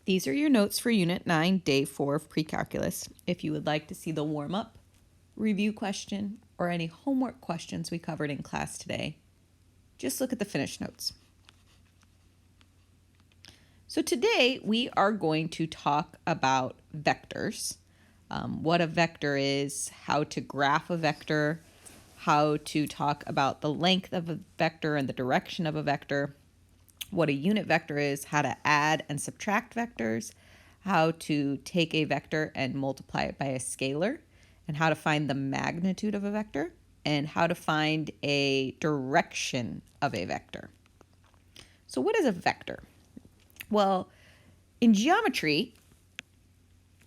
These are your notes for Unit 9, Day 4 of Pre-Calculus. If you would like to see the warm-up, review question, or any homework questions we covered in class today, just look at the finished notes. So today we are going to talk about vectors, what a vector is, how to graph a vector, how to talk about the length of a vector and the direction of a vector, what a unit vector is, how to add and subtract vectors, how to take a vector and multiply it by a scalar, and how to find the magnitude of a vector, and how to find a direction of a vector. So what is a vector? Well, in geometry,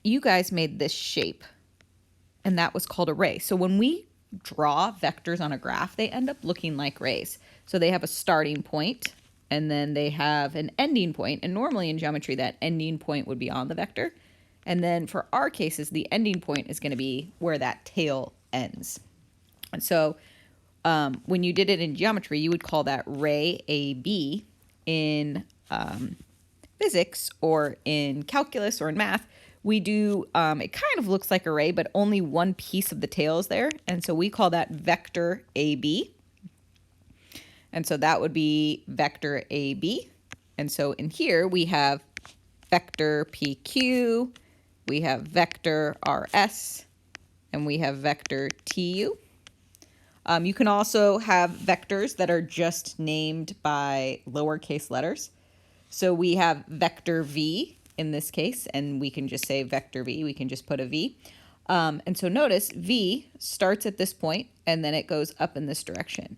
you guys made this shape, and that was called a ray. So when we draw vectors on a graph, they end up looking like rays. So they have a starting point, and then they have an ending point. And normally in geometry, that ending point would be on the vector. And then for our cases, the ending point is going to be where that tail ends. And so when you did it in geometry, you would call that ray AB. In physics or in calculus or in math, we do, it kind of looks like a ray, but only one piece of the tail is there. And so we call that vector AB. And so that would be vector AB. And so in here we have vector PQ, we have vector RS, and we have vector TU. You can also have vectors that are just named by lowercase letters. So we have vector V in this case, and we can just say vector V. We can just put a V. And so notice V starts at this point, and then it goes up in this direction.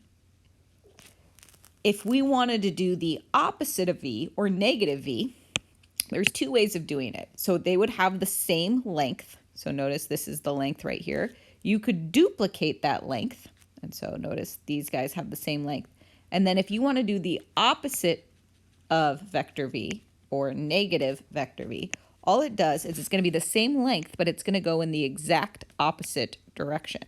If we wanted to do the opposite of V, or negative V, there's two ways of doing it. So they would have the same length. So notice this is the length right here. You could duplicate that length. And so notice these guys have the same length. And then if you want to do the opposite of vector V, or negative vector V, all it does is it's going to be the same length, but it's going to go in the exact opposite direction.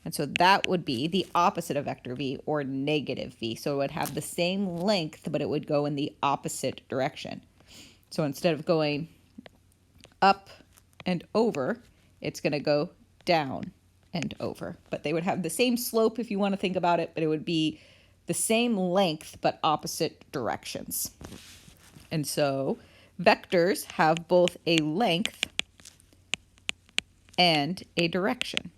And so that would be the opposite of vector V, or negative V. So it would have the same length, but it would go in the opposite direction. So instead of going up and over, it's going to go down and over. But they would have the same slope if you want to think about it, but it would be the same length, but opposite directions. And so vectors have both a length and a direction.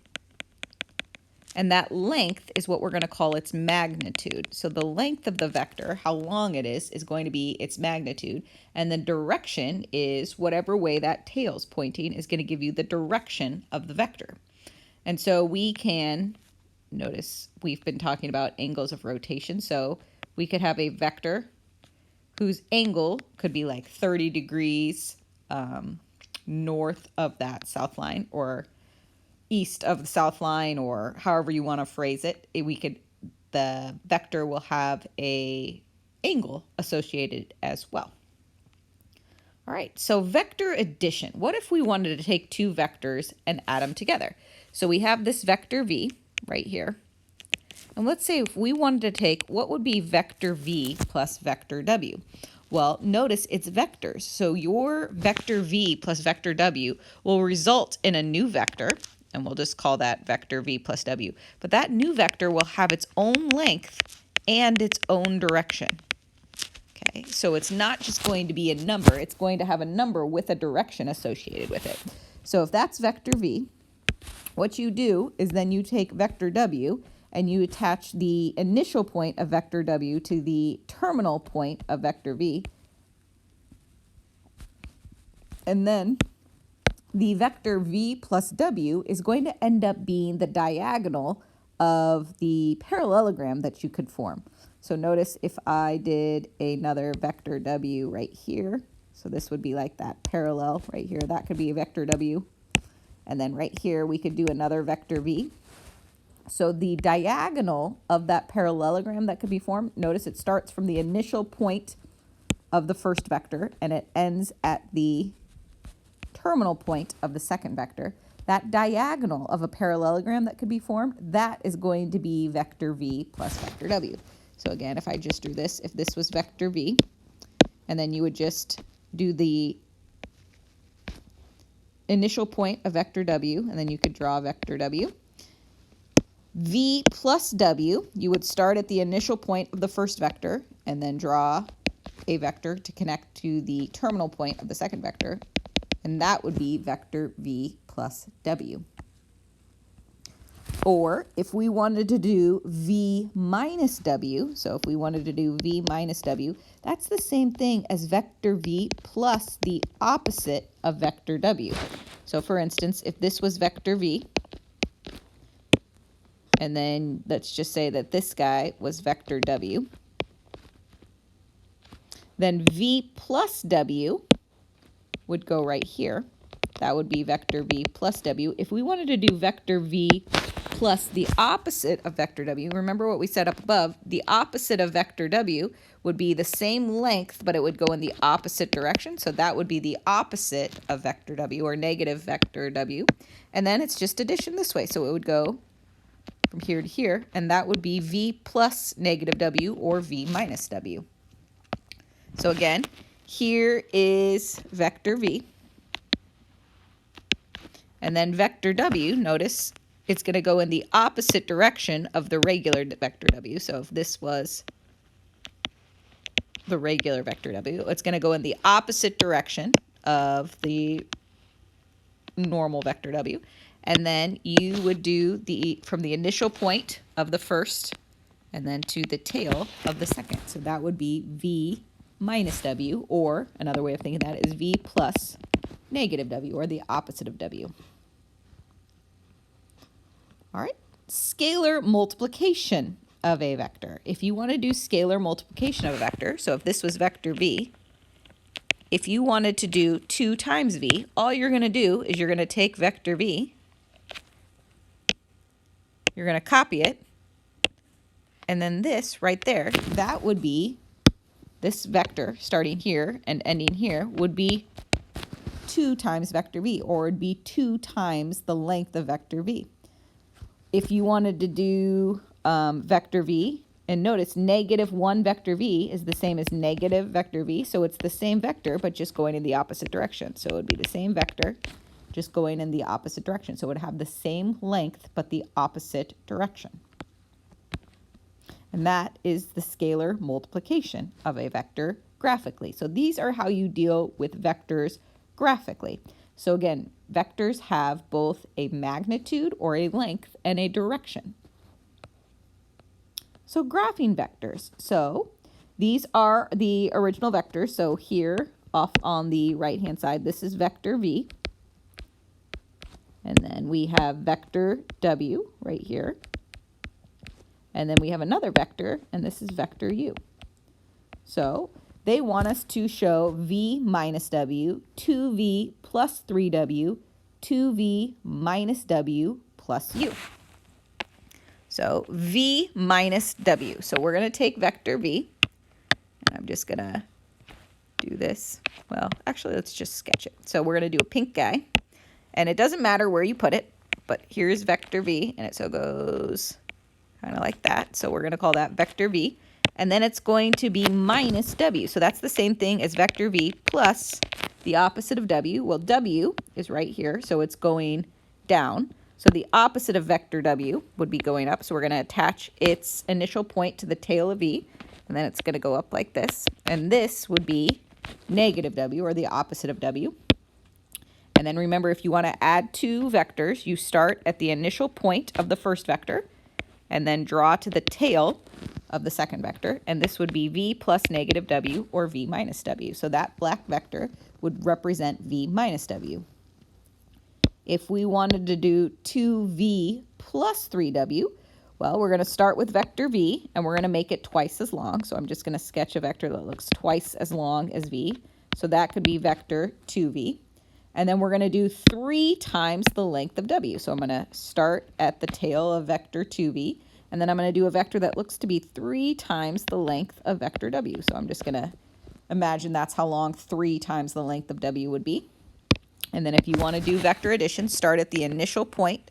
And that length is what we're going to call its magnitude. So the length of the vector, how long it is going to be its magnitude. And the direction is whatever way that tail's pointing is going to give you the direction of the vector. And so we can, notice we've been talking about angles of rotation. So we could have a vector whose angle could be like 30 degrees north of that south line, or east of the south line, or however you want to phrase it. The vector will have a angle associated as well. All right, so vector addition. What if we wanted to take two vectors and add them together? So we have this vector V right here. And let's say if we wanted to take, what would be vector V plus vector W? Well, notice it's vectors. So your vector V plus vector W will result in a new vector, and we'll just call that vector V plus W. But that new vector will have its own length and its own direction. Okay, so it's not just going to be a number, it's going to have a number with a direction associated with it. So if that's vector V, what you do is then you take vector W and you attach the initial point of vector W to the terminal point of vector V. And then the vector V plus W is going to end up being the diagonal of the parallelogram that you could form. So notice if I did another vector W right here, so this would be like that parallel right here, that could be a vector W. And then right here we could do another vector V. So the diagonal of that parallelogram that could be formed, notice it starts from the initial point of the first vector and it ends at the terminal point of the second vector. That diagonal of a parallelogram that could be formed, that is going to be vector V plus vector W. So again, if I just drew this, if this was vector V, and then you would just do the initial point of vector w, and then you could draw vector w. V plus w, you would start at the initial point of the first vector and then draw a vector to connect to the terminal point of the second vector, and that would be vector v plus w. Or if we wanted to do v minus w, so if we wanted to do v minus w, that's the same thing as vector v plus the opposite of vector w. So for instance, if this was vector v, and then let's just say that this guy was vector w, then v plus w would go right here. That would be vector v plus w. If we wanted to do vector v plus the opposite of vector w, remember what we said up above, the opposite of vector w would be the same length, but it would go in the opposite direction. So that would be the opposite of vector w, or negative vector w. And then it's just addition this way. So it would go from here to here, and that would be v plus negative w, or v minus w. So again, here is vector v. And then vector w, notice it's going to go in the opposite direction of the regular vector w. So if this was the regular vector w, it's going to go in the opposite direction of the normal vector w. And then you would do from the initial point of the first and then to the tail of the second. So that would be v minus w, or another way of thinking that is v plus negative w, or the opposite of w. All right, scalar multiplication of a vector. If you want to do scalar multiplication of a vector, so if this was vector v, if you wanted to do 2 times v, all you're going to do is you're going to take vector v, you're going to copy it, and then this right there, that would be this vector starting here and ending here would be 2 times vector v, or it would be 2 times the length of vector v. If you wanted to do vector v, and notice negative 1 vector v is the same as negative vector v, so it's the same vector but just going in the opposite direction. So it would be the same vector just going in the opposite direction. So it would have the same length but the opposite direction. And that is the scalar multiplication of a vector graphically. So these are how you deal with vectors graphically. So again, vectors have both a magnitude, or a length, and a direction. So graphing vectors. So these are the original vectors. So here off on the right-hand side, this is vector v. And then we have vector w right here. And then we have another vector, and this is vector u. So they want us to show v minus w, 2v plus 3w, 2v minus w plus u. So v minus w. So we're going to take vector v, and I'm just going to do this. Well, actually, let's just sketch it. So we're going to do a pink guy, and it doesn't matter where you put it, but here's vector v, and it so goes kind of like that. So we're going to call that vector v. And then it's going to be minus w. So that's the same thing as vector v plus the opposite of w. Well, w is right here, so it's going down. So the opposite of vector w would be going up. So we're going to attach its initial point to the tail of v, and then it's going to go up like this. And this would be negative w, or the opposite of w. And then remember, if you want to add 2 vectors, you start at the initial point of the first vector, and then draw to the tail of the second vector, and this would be v plus negative w, or v minus w. So that black vector would represent v minus w. If we wanted to do 2v plus 3w, well, we're going to start with vector v, and we're going to make it twice as long. So I'm just going to sketch a vector that looks twice as long as v. So that could be vector 2v. And then we're going to do 3 times the length of w. So I'm going to start at the tail of vector 2v, and then I'm going to do a vector that looks to be 3 times the length of vector w. So I'm just going to imagine that's how long 3 times the length of w would be. And then if you want to do vector addition, start at the initial point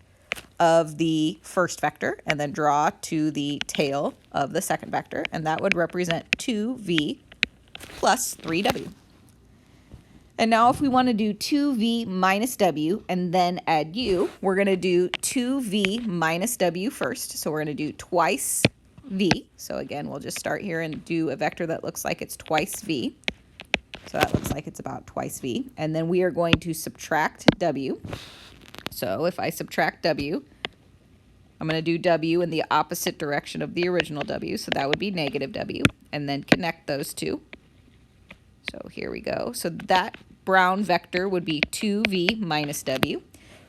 of the first vector, and then draw to the tail of the second vector, and that would represent 2v plus 3w. And now if we want to do 2v minus w and then add u, we're going to do 2v minus w first. So we're going to do twice v. So again, we'll just start here and do a vector that looks like it's twice v. So that looks like it's about twice v. And then we are going to subtract w. So if I subtract w, I'm going to do w in the opposite direction of the original w. So that would be negative w. And then connect those two. So here we go. So that brown vector would be 2v minus w.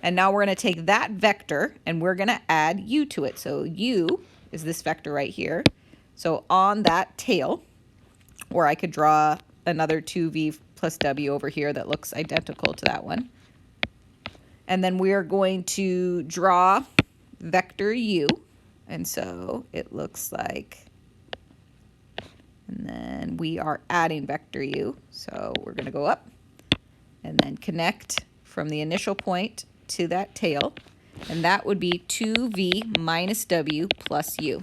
And now we're going to take that vector and we're going to add u to it. So u is this vector right here. So on that tail, or I could draw another 2v plus w over here that looks identical to that one. And then we are going to draw vector u. And so it looks like, and then we are adding vector u. So we're going to go up and then connect from the initial point to that tail. And that would be 2v minus w plus u.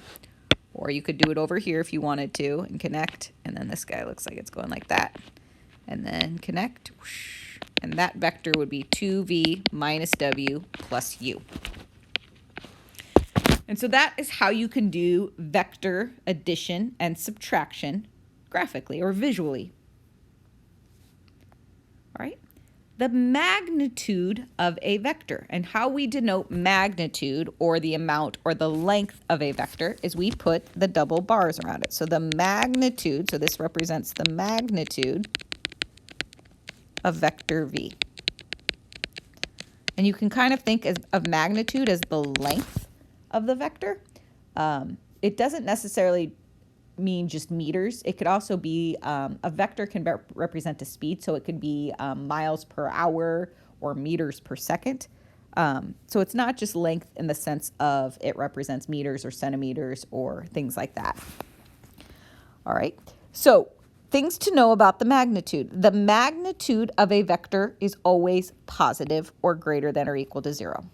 Or you could do it over here if you wanted to and connect. And then this guy looks like it's going like that. And then connect. And that vector would be 2v minus w plus u. And so that is how you can do vector addition and subtraction graphically or visually. All right. The magnitude of a vector, and how we denote magnitude or the amount or the length of a vector is we put the double bars around it. So the magnitude, so this represents the magnitude of vector v. And you can kind of think of magnitude as the length of the vector. It doesn't necessarily mean just meters. It could also be, a vector can represent a speed, so it could be miles per hour or meters per second. So it's not just length in the sense of it represents meters or centimeters or things like that. All right, so things to know about the magnitude. The magnitude of a vector is always positive or greater than or equal to 0.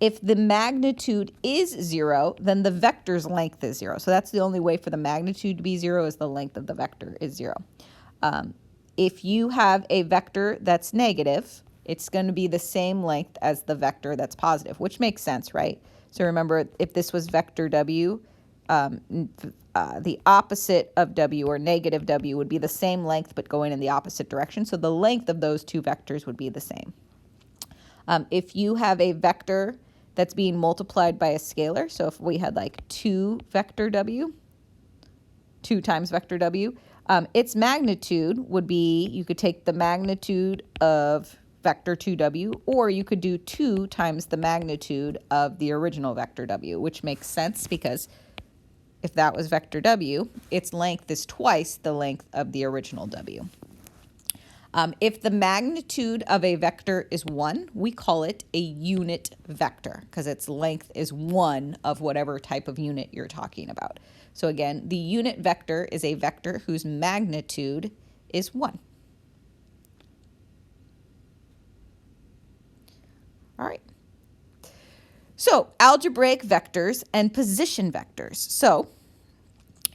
If the magnitude is 0, then the vector's length is 0. So that's the only way for the magnitude to be 0 is the length of the vector is 0. If you have a vector that's negative, it's going to be the same length as the vector that's positive, which makes sense, right? So remember, if this was vector w, the opposite of w, or negative w, would be the same length but going in the opposite direction. So the length of those two vectors would be the same. If you have a vector that's being multiplied by a scalar, so if we had like 2 vector w, 2 times vector w, its magnitude would be, you could take the magnitude of vector 2w, or you could do 2 times the magnitude of the original vector w, which makes sense because if that was vector w, its length is twice the length of the original w. If the magnitude of a vector is 1, we call it a unit vector because its length is 1 of whatever type of unit you're talking about. So again, the unit vector is a vector whose magnitude is 1. All right. So algebraic vectors and position vectors. So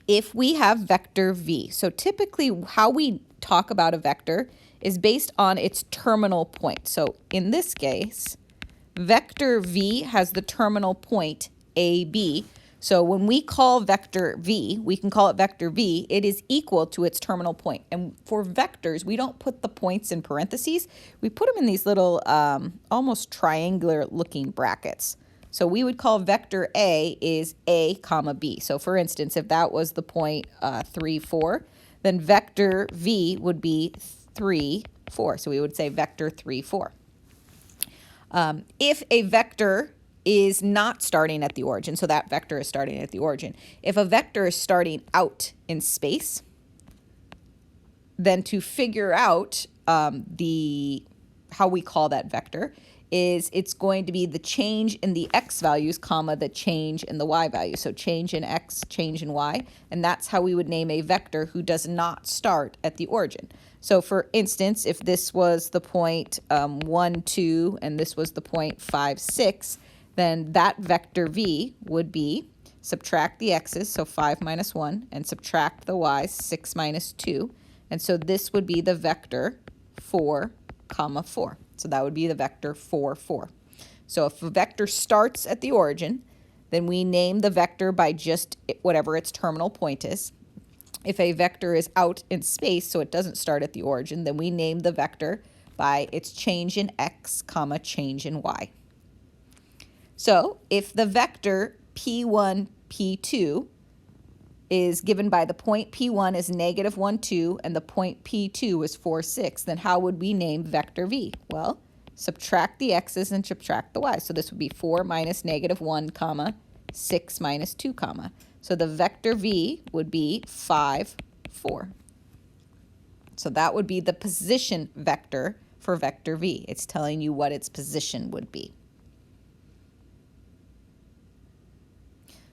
if we have vector v, so typically how we talk about a vector is based on its terminal point. So in this case, vector v has the terminal point AB. So when we call vector v, we can call it vector v, it is equal to its terminal point. And for vectors, we don't put the points in parentheses. We put them in these little almost triangular looking brackets. So we would call vector A is A comma B. So for instance, if that was the point 3, 4, then vector v would be 3, 4. So we would say vector 3, 4. If a vector is not starting at the origin, so that vector is starting at the origin. If a vector is starting out in space, then to figure out how we call that vector is it's going to be the change in the x values, comma, the change in the y value. So change in x, change in y, and that's how we would name a vector who does not start at the origin. So for instance, if this was the point 1, 2, and this was the point 5, 6, then that vector v would be subtract the x's, so 5 minus 1, and subtract the y's, 6 minus 2. And so this would be the vector 4, comma 4. So that would be the vector 4, 4. So if a vector starts at the origin, then we name the vector by just whatever its terminal point is. If a vector is out in space, so it doesn't start at the origin, then we name the vector by its change in x, comma, change in y. So if the vector p1, p2 is given by the point p1 is negative 1, 2, and the point p2 is 4, 6, then how would we name vector v? Well, subtract the x's and subtract the y's. So this would be 4 minus negative 1, comma, 6 minus 2, comma. So the vector v would be 5, 4. So that would be the position vector for vector v. It's telling you what its position would be.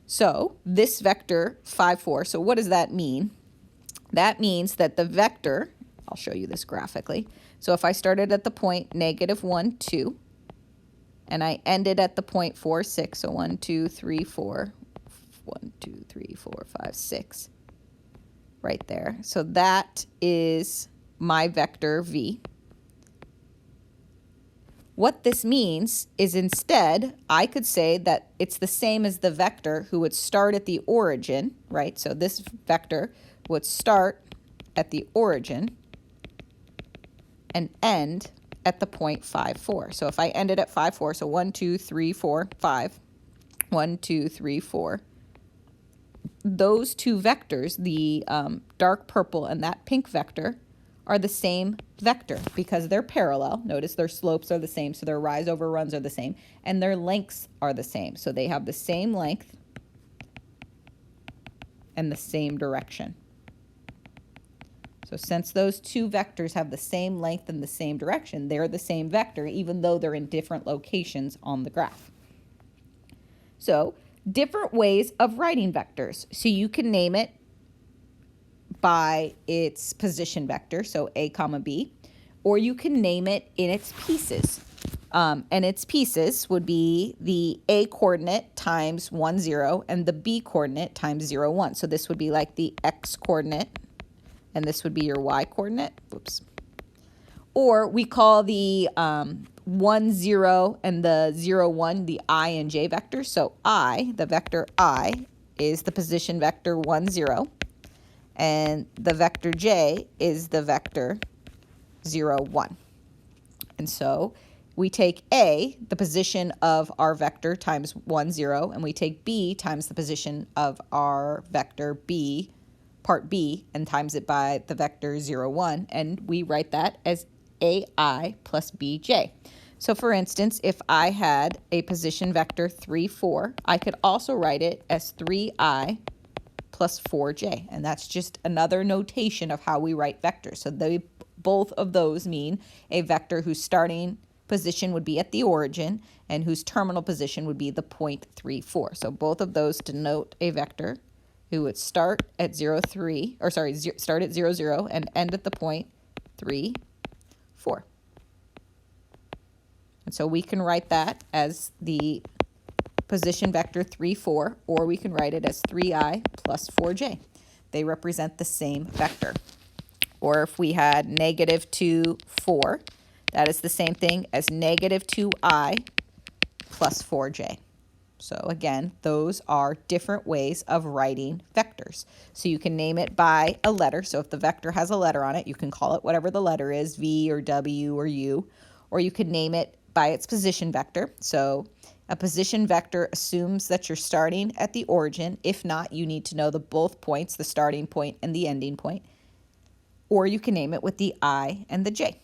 So this vector 5, 4, so what does that mean? That means that the vector, I'll show you this graphically. So if I started at the point negative 1, 2, and I ended at the point 4, 6, so 1, 2, 3, 4, 1, 2, 3, 4, 5, 6, right there. So that is my vector v. What this means is instead, I could say that it's the same as the vector who would start at the origin, right? So this vector would start at the origin and end at the point 5, 4. So if I ended at 5, 4, so 1, 2, 3, 4, 5, 1, 2, 3, 4, those two vectors, the dark purple and that pink vector, are the same vector because they're parallel. Notice their slopes are the same, so their rise over runs are the same, and their lengths are the same. So they have the same length and the same direction. So since those two vectors have the same length and the same direction, they're the same vector, even though they're in different locations on the graph. So different ways of writing vectors. So you can name it by its position vector, so a comma b, or you can name it in its pieces. And its pieces would be the a coordinate times 1, 0, and the b coordinate times 0, 1. So this would be like the x coordinate, and this would be your y coordinate. Oops. Or we call the 1, 0 and the 0, 1 the I and j vectors. So I, the vector I, is the position vector 1, 0. And the vector j is the vector 0, 1. And so we take a, the position of our vector, times 1, 0, and we take b times the position of our vector b, part b, and times it by the vector 0, 1, and we write that as ai plus bj. So for instance, if I had a position vector 3, 4, I could also write it as 3i plus 4j, and that's just another notation of how we write vectors. So both of those mean a vector whose starting position would be at the origin and whose terminal position would be the point 3, 4. So both of those denote a vector who would start at 0, 3, or sorry, start at 0, 0 and end at the point 3, 4. And so we can write that as the position vector 3, 4, or we can write it as 3i plus 4j. They represent the same vector. Or if we had negative 2, 4, that is the same thing as negative 2i plus 4j. So again, those are different ways of writing vectors. So you can name it by a letter. So if the vector has a letter on it, you can call it whatever the letter is, v or w or u, or you could name it by its position vector. So a position vector assumes that you're starting at the origin. If not, you need to know both points, the starting point and the ending point. Or you can name it with the I and the J.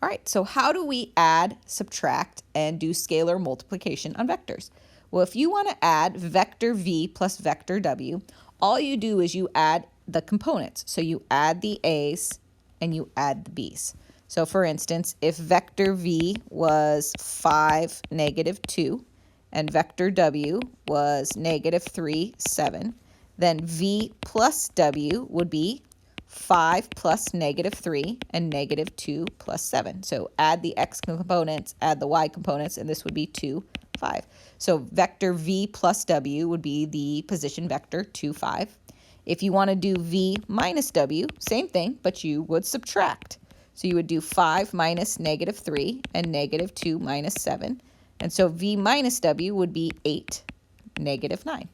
All right, so how do we add, subtract, and do scalar multiplication on vectors? Well, if you want to add vector v plus vector w, all you do is you add the components. So you add the a's and you add the b's. So for instance, if vector v was 5, negative 2, and vector w was negative 3, 7, then v plus w would be 5 plus negative 3 and negative 2 plus 7. So add the x components, add the y components, and this would be 2, 5. So vector v plus w would be the position vector 2, 5. If you want to do v minus w, same thing, but you would subtract. So you would do 5 minus negative 3 and negative 2 minus 7. And so v minus w would be 8, negative 9.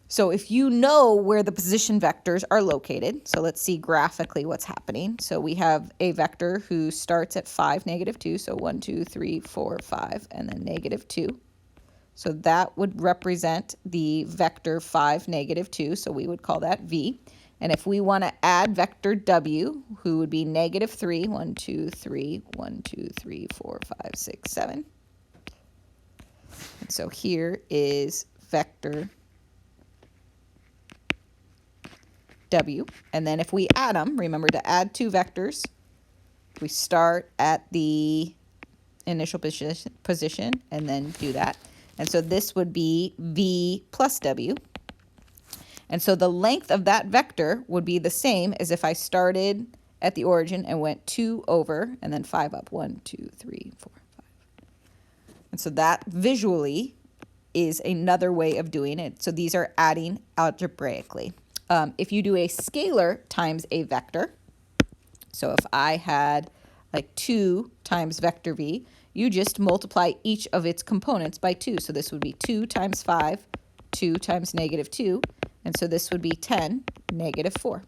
So if you know where the position vectors are located, so let's see graphically what's happening. So we have a vector who starts at 5, negative 2, so 1, 2, 3, 4, 5, and then negative 2. So that would represent the vector 5, negative 2, so we would call that v. And if we want to add vector w, who would be negative 3, 1, 2, 3, 1, 2, 3, 4, 5, 6, 7. And so here is vector w. And then if we add them, remember to add two vectors, we start at the initial position and then do that. And so this would be v plus w. And so the length of that vector would be the same as if I started at the origin and went 2 over and then 5 up. 1, 2, 3, 4, 5. And so that visually is another way of doing it. So these are adding algebraically. If you do a scalar times a vector, so if I had like 2 times vector v, you just multiply each of its components by 2. So this would be 2 times 5, 2 times negative 2, and so this would be 10, negative 4.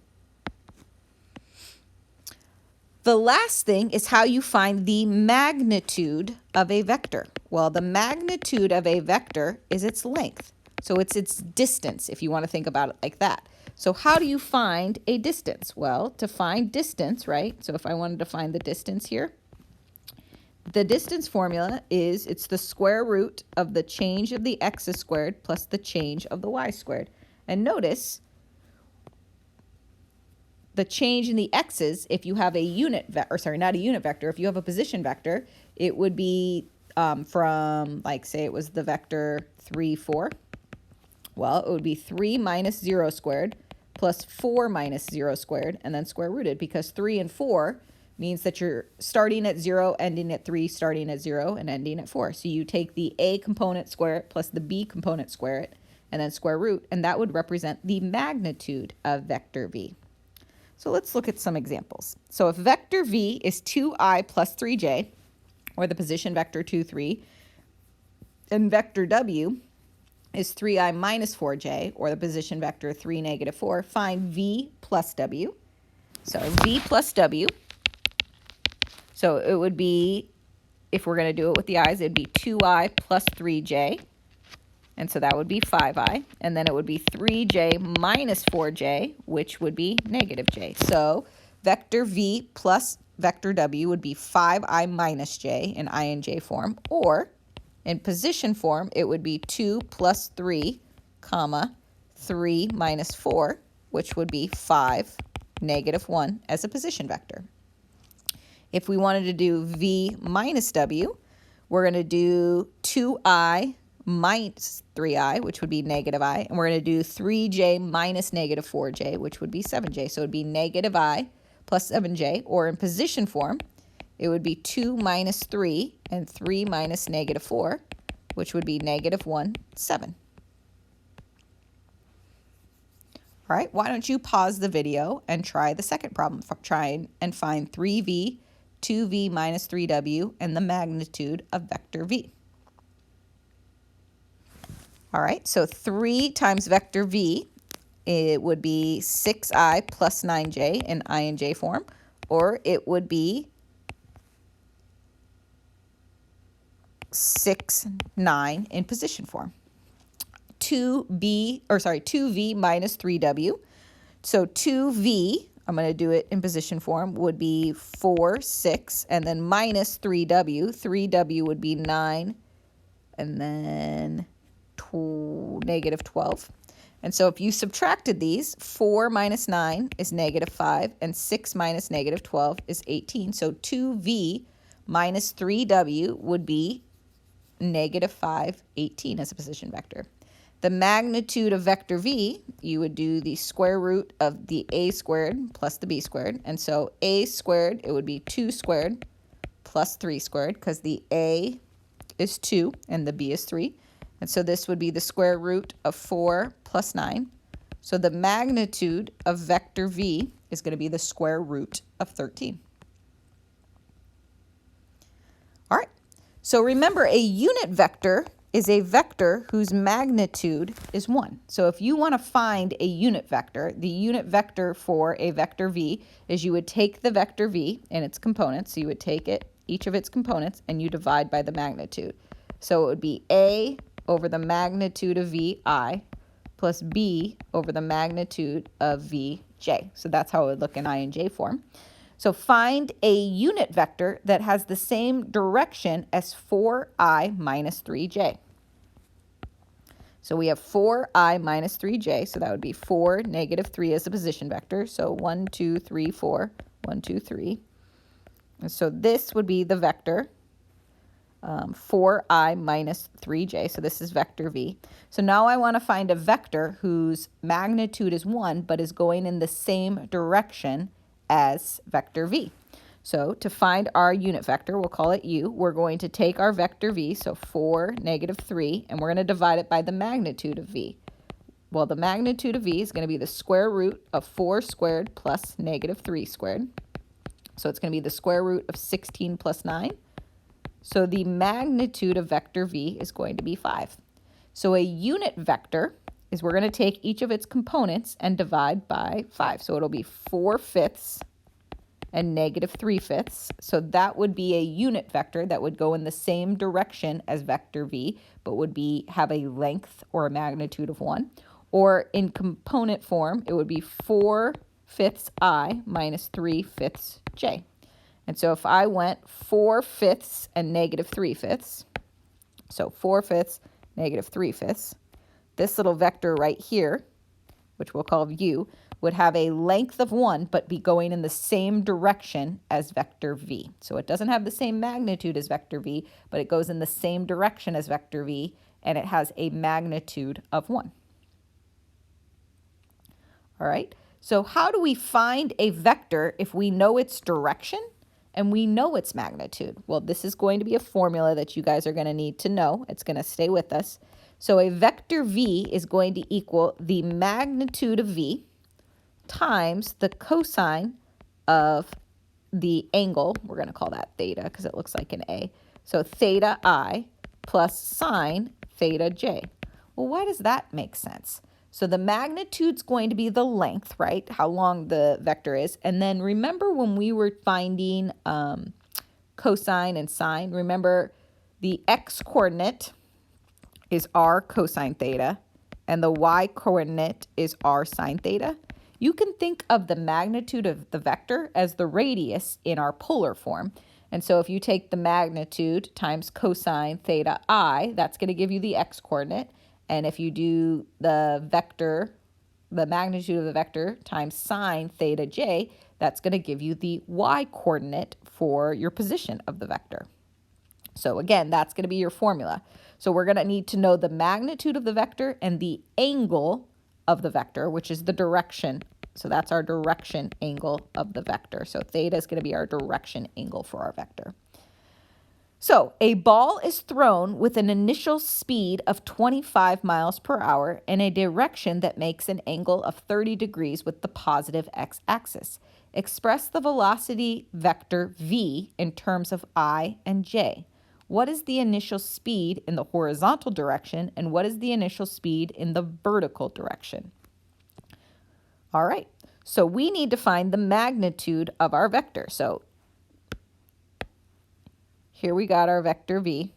The last thing is how you find the magnitude of a vector. Well, the magnitude of a vector is its length. So it's its distance, if you want to think about it like that. So how do you find a distance? Well, to find distance, right? So if I wanted to find the distance here, the distance formula is it's the square root of the change of the x's squared plus the change of the y squared. And notice the change in the x's, if you have a unit vector, or sorry, not a unit vector, if you have a position vector, it would be from, like, say it was the vector 3, 4. Well, it would be 3 minus 0 squared plus 4 minus 0 squared, and then square rooted, because 3 and 4 means that you're starting at 0, ending at 3, starting at 0, and ending at 4. So you take the a component, square it, plus the b component, square it, and then square root, and that would represent the magnitude of vector v. So let's look at some examples. So if vector v is 2i plus 3j, or the position vector 2, 3, and vector w is 3i minus 4j, or the position vector 3, negative 4, find v plus w. So v plus w, so it would be, if we're going to do it with the i's, it would be 2i plus 3j, and so that would be 5i, and then it would be 3j minus 4j, which would be negative j. So vector v plus vector w would be 5i minus j in I and j form, or in position form, it would be 2 plus 3, comma, 3 minus 4, which would be 5, negative 1 as a position vector. If we wanted to do v minus w, we're going to do 2i minus 3i, which would be negative I, and we're going to do 3j minus negative 4j, which would be 7j. So it would be negative I plus 7j, or in position form, it would be 2 minus 3 and 3 minus negative 4, which would be negative 1, 7. All right, why don't you pause the video and try the second problem. Try and find 3v, 2v minus 3w, and the magnitude of vector v. All right, so 3 times vector v, it would be 6i plus 9j in I and j form, or it would be 6, 9 in position form. 2v minus 3w. So 2v, I'm going to do it in position form, would be 4, 6, and then minus 3w. 3w would be 9, and then negative 12. And so if you subtracted these, 4 minus 9 is negative 5, and 6 minus negative 12 is 18. So 2v minus 3w would be negative 5, 18 as a position vector. The magnitude of vector v, you would do the square root of the a squared plus the b squared. And so a squared, it would be 2 squared plus 3 squared, because the a is 2 and the b is 3. And so this would be the square root of 4 plus 9. So the magnitude of vector v is going to be the square root of 13. All right, so remember, a unit vector is a vector whose magnitude is 1. So if you want to find a unit vector, the unit vector for a vector v is you would take the vector v and its components, so you would take each of its components, and you divide by the magnitude. So it would be a over the magnitude of vi plus b over the magnitude of vj. So that's how it would look in I and j form. So find a unit vector that has the same direction as 4i minus 3j. So we have 4i minus 3j, so that would be 4, negative 3 as the position vector. So 1, 2, 3, 4, 1, 2, 3. And so this would be the vector 4i minus 3j, so this is vector v. So now I want to find a vector whose magnitude is 1 but is going in the same direction as vector v. So to find our unit vector, we'll call it u, we're going to take our vector v, so 4, negative 3, and we're going to divide it by the magnitude of v. Well, the magnitude of v is going to be the square root of 4 squared plus negative 3 squared. So it's going to be the square root of 16 plus 9. So the magnitude of vector v is going to be 5. So a unit vector is we're going to take each of its components and divide by 5. So it'll be 4/5 and negative 3/5. So that would be a unit vector that would go in the same direction as vector v, but would have a length or a magnitude of 1. Or in component form, it would be 4/5 I minus 3/5 j. And so if I went 4/5 and negative 3/5, so 4/5, negative 3/5, this little vector right here, which we'll call u, would have a length of 1 but be going in the same direction as vector v. So it doesn't have the same magnitude as vector v, but it goes in the same direction as vector v, and it has a magnitude of 1. All right, so how do we find a vector if we know its direction and we know its magnitude? Well, this is going to be a formula that you guys are going to need to know. It's going to stay with us. So a vector v is going to equal the magnitude of v times the cosine of the angle. We're going to call that theta because it looks like an A. So theta I plus sine theta j. Well, why does that make sense? So the magnitude's going to be the length, right? How long the vector is. And then remember when we were finding cosine and sine, remember the x-coordinate is r cosine theta and the y-coordinate is r sine theta. You can think of the magnitude of the vector as the radius in our polar form. And so if you take the magnitude times cosine theta I, that's going to give you the x-coordinate. And if you do the vector, the magnitude of the vector times sine theta j, that's going to give you the y-coordinate for your position of the vector. So again, that's going to be your formula. So we're going to need to know the magnitude of the vector and the angle of the vector, which is the direction. So that's our direction angle of the vector. So theta is going to be our direction angle for our vector. So a ball is thrown with an initial speed of 25 miles per hour in a direction that makes an angle of 30 degrees with the positive x-axis. Express the velocity vector v in terms of I and j. What is the initial speed in the horizontal direction and what is the initial speed in the vertical direction? All right, so we need to find the magnitude of our vector. So here we got our vector v,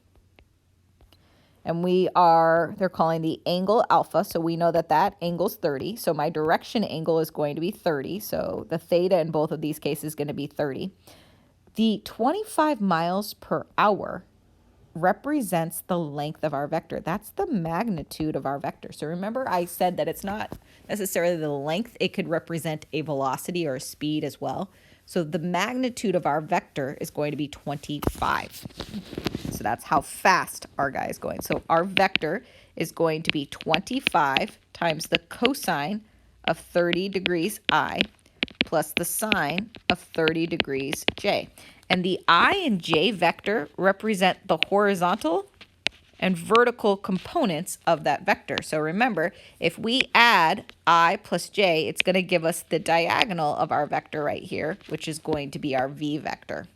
and they're calling the angle alpha, so we know that that angle's 30. So my direction angle is going to be 30, so the theta in both of these cases is going to be 30. The 25 miles per hour represents the length of our vector. That's the magnitude of our vector. So remember I said that it's not necessarily the length, it could represent a velocity or a speed as well. So the magnitude of our vector is going to be 25. So that's how fast our guy is going. So our vector is going to be 25 times the cosine of 30 degrees I plus the sine of 30 degrees j. And the I and j vector represent the horizontal and vertical components of that vector. So remember, if we add I plus j, it's going to give us the diagonal of our vector right here, which is going to be our v vector.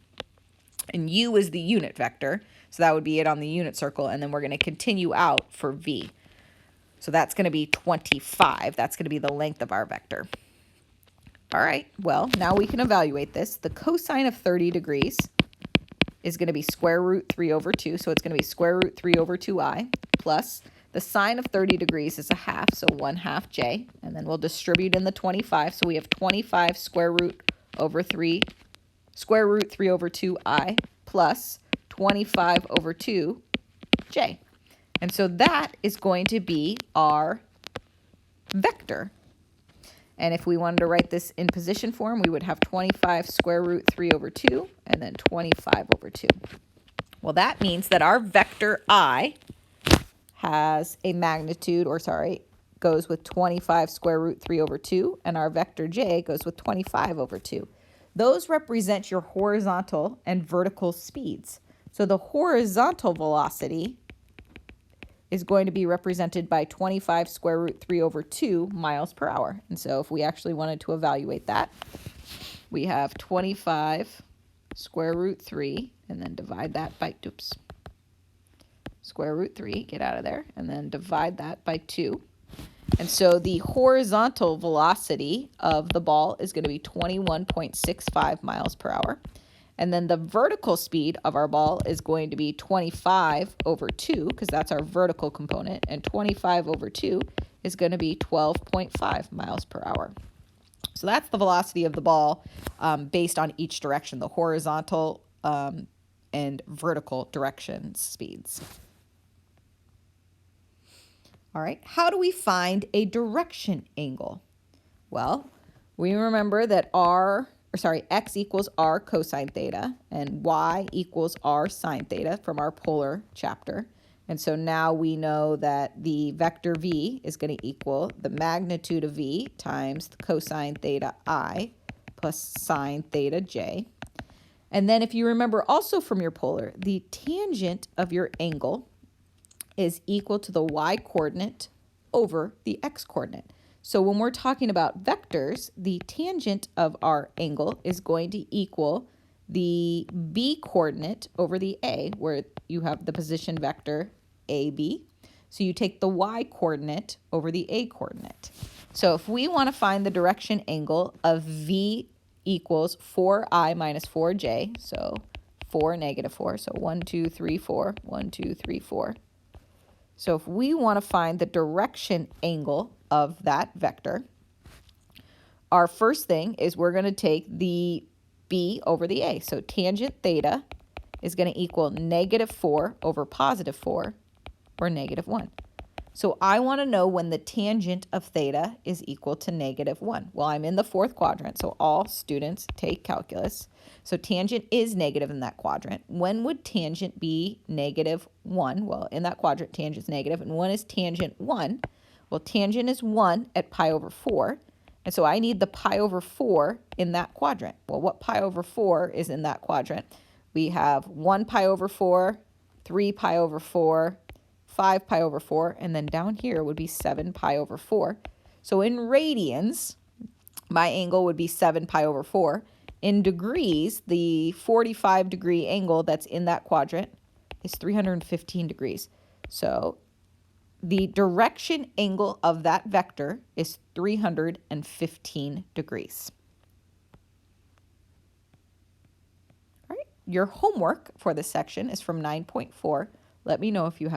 And u is the unit vector, so that would be it on the unit circle, and then we're going to continue out for v. So that's going to be 25. That's going to be the length of our vector. All right, well, now we can evaluate this. The cosine of 30 degrees is going to be square root 3 over 2, so it's going to be square root 3 over 2I, plus the sine of 30 degrees is a half, so 1/2 j, and then we'll distribute in the 25, so we have 25 square root 3 over 2I plus 25 over 2j. And so that is going to be our vector. And if we wanted to write this in position form, we would have 25 square root 3 over 2 and then 25 over 2. Well, that means that our vector I has a magnitude, goes with 25 square root 3 over 2, and our vector j goes with 25 over 2. Those represent your horizontal and vertical speeds. So the horizontal velocity is going to be represented by 25 square root 3 over 2 miles per hour. And so if we actually wanted to evaluate that, we have 25 square root 3, and then divide that by, square root 3, get out of there, and then divide that by 2. And so the horizontal velocity of the ball is going to be 21.65 miles per hour. And then the vertical speed of our ball is going to be 25 over 2, because that's our vertical component, and 25 over 2 is going to be 12.5 miles per hour. So that's the velocity of the ball based on each direction, the horizontal and vertical direction speeds. All right, how do we find a direction angle? Well, we remember that x equals r cosine theta and y equals r sine theta from our polar chapter. And so now we know that the vector v is going to equal the magnitude of v times the cosine theta I plus sine theta j. And then if you remember also from your polar, the tangent of your angle is equal to the y-coordinate over the x-coordinate. So when we're talking about vectors, the tangent of our angle is going to equal the b-coordinate over the a, where you have the position vector AB. So you take the y-coordinate over the a-coordinate. So if we want to find the direction angle of v equals 4I minus 4j, so 4, negative 4, so 1, 2, 3, 4, 1, 2, 3, 4. So if we want to find the direction angle of that vector, our first thing is we're going to take the b over the a. So tangent theta is going to equal negative 4 over positive 4, or negative 1. So I want to know when the tangent of theta is equal to negative 1. Well, I'm in the fourth quadrant, so all students take calculus. So tangent is negative in that quadrant. When would tangent be negative 1? Well, in that quadrant, tangent is negative, and when is tangent 1? Well, tangent is 1 at pi over 4, and so I need the pi over 4 in that quadrant. Well, what pi over 4 is in that quadrant? We have 1 pi over 4, 3 pi over 4, 5 pi over 4, and then down here would be 7 pi over 4. So in radians, my angle would be 7 pi over 4. In degrees, the 45-degree angle that's in that quadrant is 315 degrees. So the direction angle of that vector is 315 degrees. All right, your homework for this section is from 9.4. Let me know if you have any